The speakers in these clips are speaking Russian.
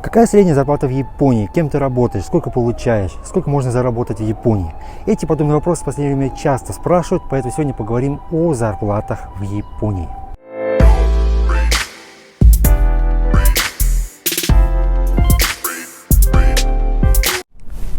Какая средняя зарплата в Японии? Кем ты работаешь? Сколько получаешь? Сколько можно заработать в Японии? Эти подобные вопросы в последнее время часто спрашивают, поэтому сегодня поговорим о зарплатах в Японии.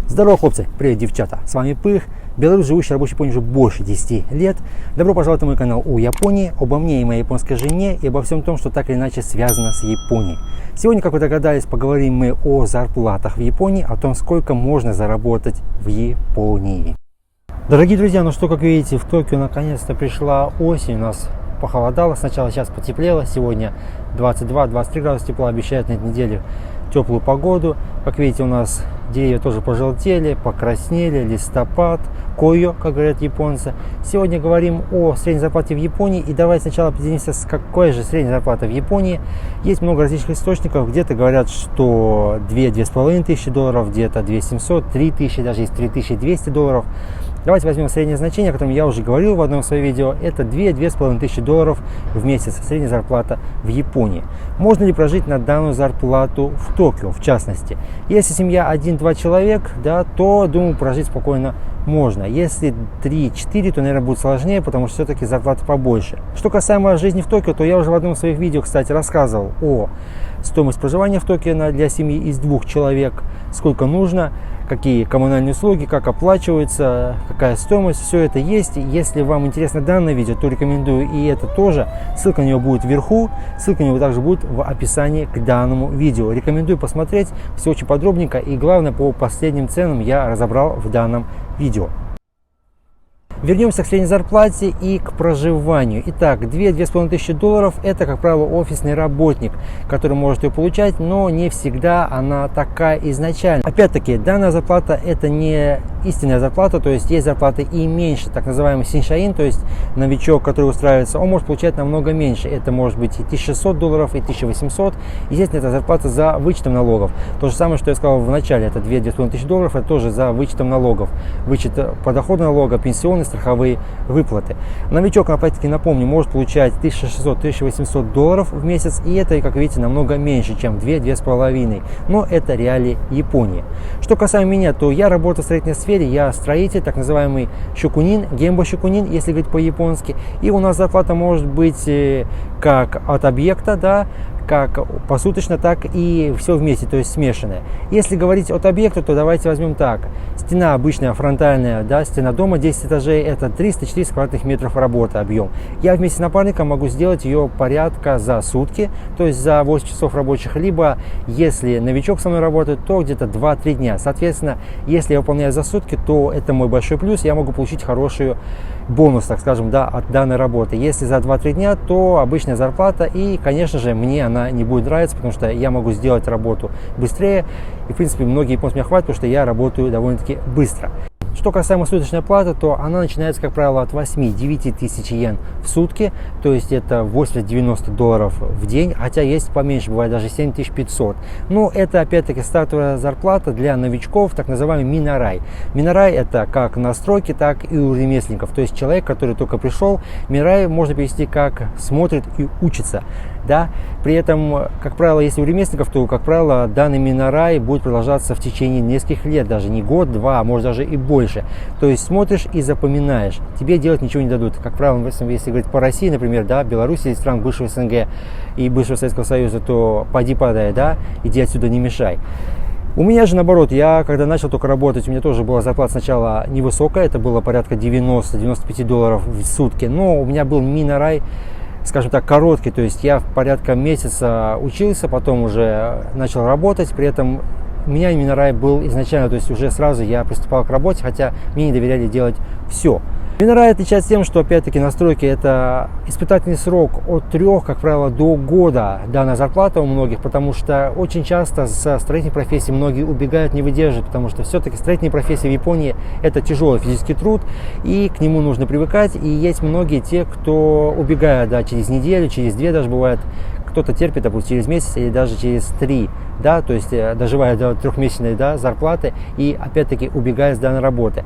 Здорово, хлопцы! Привет, девчата! С вами Пых, белорус, живущий рабочий в Японии уже больше 10 лет. Добро пожаловать на мой канал о Японии, обо мне и моей японской жене и обо всем том, что так или иначе связано с Японией. Сегодня, как вы догадались, поговорим мы о зарплатах в Японии, о том, сколько можно заработать в Японии. Дорогие друзья, ну что, как видите, в Токио наконец-то пришла осень, у нас похолодало, сначала сейчас потеплело, сегодня 22-23 градуса тепла, обещают на этой неделе теплую погоду. Как видите, у нас деревья тоже пожелтели, покраснели, листопад, койо, как говорят японцы. Сегодня говорим о средней зарплате в Японии. И давайте сначала определимся, с какой же средней зарплаты в Японии. Есть много различных источников. Где-то говорят, что 2-2,5 тысячи долларов, где-то 2700, 3000, даже есть 3200 долларов. Давайте возьмем среднее значение, о котором я уже говорил в одном своем видео. Это 2-2,5 тысячи долларов в месяц, средняя зарплата в Японии. Можно ли прожить на данную зарплату в Токио, в частности? Если семья 1-2 человек, да, то, думаю, прожить спокойно можно. Если 3-4, то, наверное, будет сложнее, потому что все-таки зарплата побольше. Что касаемо жизни в Токио, то я уже в одном из своих видео, кстати, рассказывал о стоимости проживания в Токио для семьи из 2 человек, сколько нужно, какие коммунальные услуги, как оплачиваются, какая стоимость, все это есть. Если вам интересно данное видео, то рекомендую и это тоже. Ссылка на него будет вверху, ссылка на него также будет в описании к данному видео. Рекомендую посмотреть, все очень подробненько и главное по последним ценам я разобрал в данном видео. Вернемся к средней зарплате и к проживанию. Итак, 2-2,5 тысячи долларов – это, как правило, офисный работник, который может ее получать, но не всегда она такая изначально. Опять-таки, данная зарплата – это не истинная зарплата, то есть зарплаты и меньше, так называемый синшаин, то есть новичок, который устраивается, он может получать намного меньше. Это может быть и 1600 долларов, и 1800. Естественно, это зарплата за вычетом налогов. То же самое, что я сказал в начале, это 2-2,5 тысячи долларов, это тоже за вычетом налогов. Вычет подоходного налога, пенсионный, страховые выплаты. Новичок, опять-таки, напомню, может получать 1600-1800 долларов в месяц, и это, как видите, намного меньше, чем 2-2,5. Но это реалии Японии. Что касаемо меня, то я работаю в строительной сфере, я строитель, так называемый щокунин, гембо щокунин, если говорить по-японски. И у нас зарплата может быть как от объекта, да, как посуточно, так и все вместе, то есть смешанное. Если говорить от объекта, то давайте возьмем так. Стена обычная, фронтальная, да, стена дома 10 этажей, это 300-400 квадратных метров работы объем. Я вместе с напарником могу сделать ее порядка за сутки, то есть за 8 часов рабочих, либо если новичок со мной работает, то где-то 2-3 дня. Соответственно, если я выполняю за сутки, то это мой большой плюс, я могу получить хороший бонус, так скажем, да, от данной работы. Если за 2-3 дня, то обычная зарплата, и, конечно же, мне она не будет нравиться, потому что я могу сделать работу быстрее, и, в принципе, многие японцы меня хватит, потому что я работаю довольно-таки быстро. Что касаемо суточной оплаты, то она начинается, как правило, от 8-9 тысяч йен в сутки, то есть это 80-90 долларов в день, хотя есть поменьше, бывает даже 7500. Но это, опять-таки, стартовая зарплата для новичков, так называемый минорай. Минорай – это как на стройке, так и у ремесленников, то есть человек, который только пришел. Минорай можно перевести как смотрит и учится. Да? При этом, как правило, если у ремесленников, то, как правило, данный минорай будет продолжаться в течение нескольких лет, даже не год-два, а может даже и больше. То есть смотришь и запоминаешь, тебе делать ничего не дадут. Как правило, если говорить по России, например, да, Беларуси, стран бывшего СНГ и бывшего Советского Союза, то поди подай, да, иди отсюда, не мешай. У меня же наоборот, я когда начал только работать, у меня тоже была зарплата сначала невысокая, это было порядка 90-95 долларов в сутки, но у меня был минорай, скажем так, короткий, то есть я порядка месяца учился, потом уже начал работать, при этом у меня минорай был изначально, то есть уже сразу я приступал к работе, хотя мне не доверяли делать все. Минорай отличается тем, что, опять-таки, на стройке это испытательный срок от 3, как правило, до года данная зарплата у многих, потому что очень часто со строительной профессии многие убегают, не выдерживают, потому что все-таки строительные профессии в Японии это тяжелый физический труд, и к нему нужно привыкать, и есть многие те, кто убегают, да, через неделю, через 2 даже бывает, кто-то терпит, допустим, через месяц или даже через 3, да, то есть доживая до 3-месячной, да, зарплаты и, опять-таки, убегая с данной работы.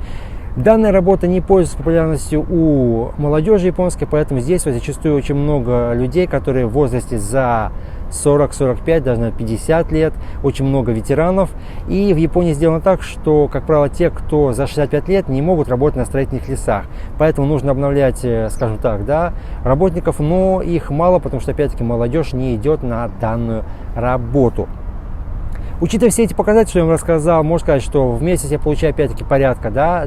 Данная работа не пользуется популярностью у молодежи японской, поэтому здесь вот зачастую очень много людей, которые в возрасте за 40, 45, даже 50 лет. Очень много ветеранов. И в Японии сделано так, что, как правило, те, кто за 65 лет, не могут работать на строительных лесах. Поэтому нужно обновлять, скажем так, да, работников, но их мало, потому что, опять-таки, молодежь не идет на данную работу. Учитывая все эти показатели, что я вам рассказал, можно сказать, что в месяц я получаю опять-таки порядка, да,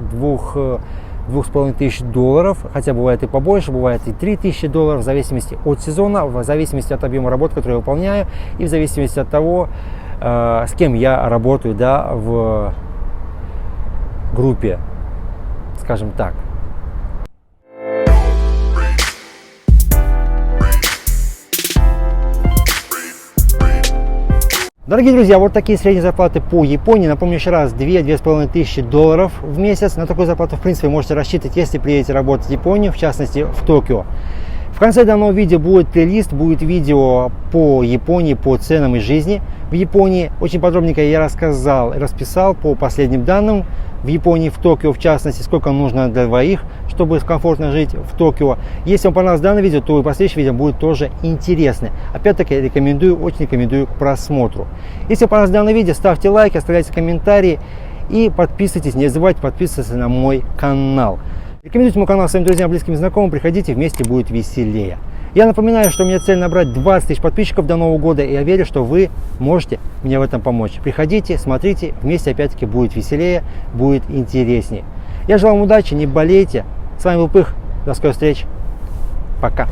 $2500, хотя бывает и побольше, бывает и $3000, в зависимости от сезона, в зависимости от объема работы, которую я выполняю, и в зависимости от того, с кем я работаю, да, в группе, скажем так. Дорогие друзья, вот такие средние зарплаты по Японии. Напомню еще раз, $2500 в месяц. На такую зарплату, в принципе, можете рассчитывать, если приедете работать в Японию, в частности, в Токио. В конце данного видео будет плейлист, будет видео по Японии, по ценам и жизни в Японии. Очень подробненько я рассказал, расписал по последним данным в Японии, в Токио, в частности, сколько нужно для двоих, чтобы комфортно жить в Токио. Если вам понравилось данное видео, то и последующее видео будет тоже интересны. Опять-таки, рекомендую, очень рекомендую к просмотру. Если вам понравилось данное видео, ставьте лайки, оставляйте комментарии и подписывайтесь. Не забывайте подписываться на мой канал. Рекомендуйте мой канал своим друзьям, близким и знакомым. Приходите, вместе будет веселее. Я напоминаю, что у меня цель набрать 20 тысяч подписчиков до Нового года, и я верю, что вы можете мне в этом помочь. Приходите, смотрите, вместе опять-таки будет веселее, будет интереснее. Я желаю вам удачи, не болейте. С вами был Пых, до скорых встреч, пока.